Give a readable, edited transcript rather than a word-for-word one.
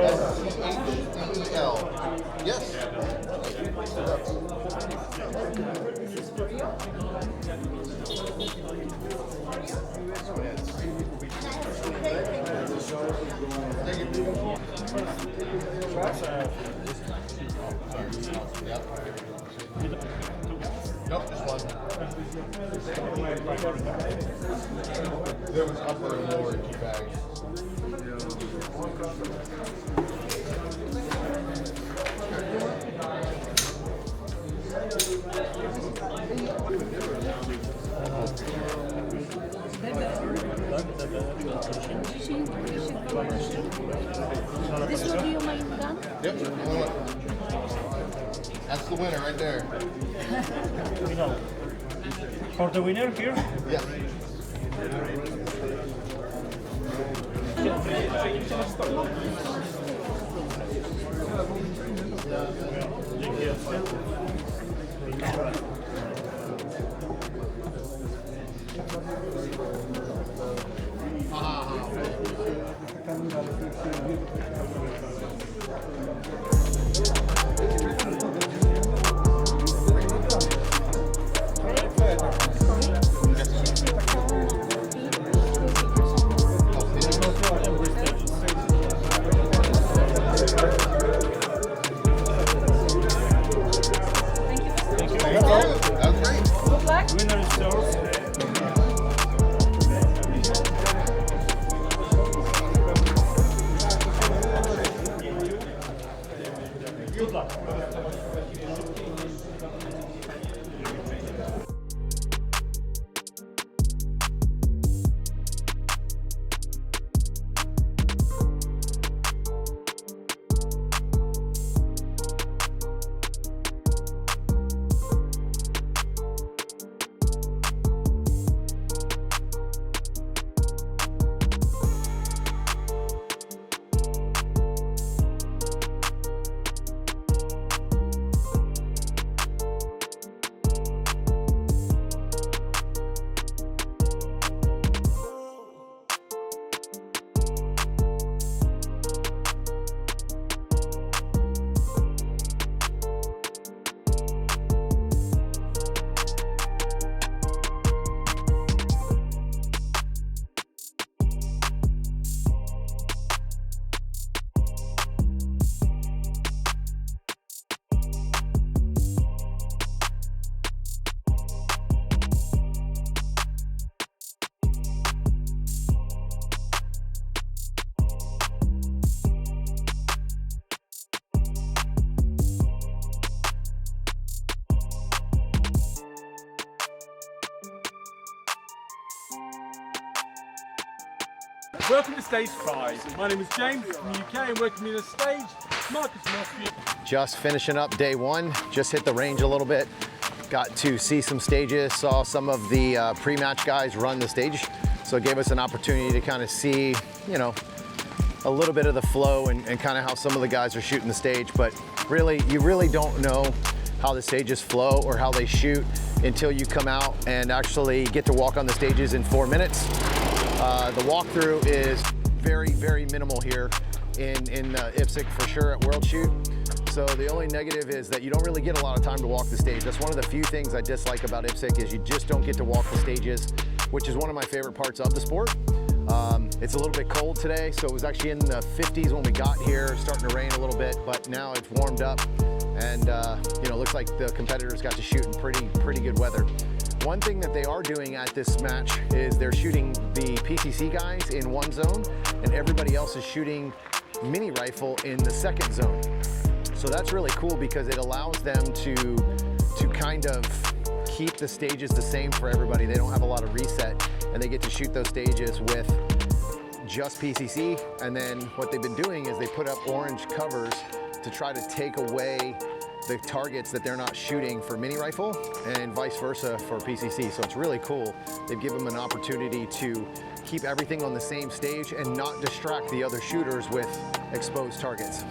S-C-H-E-L. Yes. Nope, just one. There was upper and lower 2 bags. This will be your main gun? Yep. That's the winner right there. For the winner here? Yes. That's great. Good luck. Winner is yours. Good luck. Welcome to Stage 5. My name is James from the UK and working me on stage, Marcus Murphy. Just finishing up day 1, just hit the range a little bit. Got to see some stages, saw some of the pre-match guys run the stage. So it gave us an opportunity to kind of see, you know, a little bit of the flow and kind of how some of the guys are shooting the stage. But really, you really don't know how the stages flow or how they shoot until you come out and actually get to walk on the stages in 4 minutes. The walkthrough is very, very minimal here in IPSC for sure at World Shoot. So the only negative is that you don't really get a lot of time to walk the stage. That's one of the few things I dislike about IPSC is you just don't get to walk the stages, which is one of my favorite parts of the sport. It's a little bit cold today, so it was actually in the 50s when we got here, starting to rain a little bit, but now it's warmed up and you know, looks like the competitors got to shoot in pretty good weather. One thing that they are doing at this match is they're shooting the PCC guys in one zone and everybody else is shooting mini rifle in the second zone. So that's really cool because it allows them to kind of keep the stages the same for everybody. They don't have a lot of reset and they get to shoot those stages with just PCC. And then what they've been doing is they put up orange covers to try to take away the targets that they're not shooting for mini rifle and vice versa for PCC. So it's really cool. They've given them an opportunity to keep everything on the same stage and not distract the other shooters with exposed targets.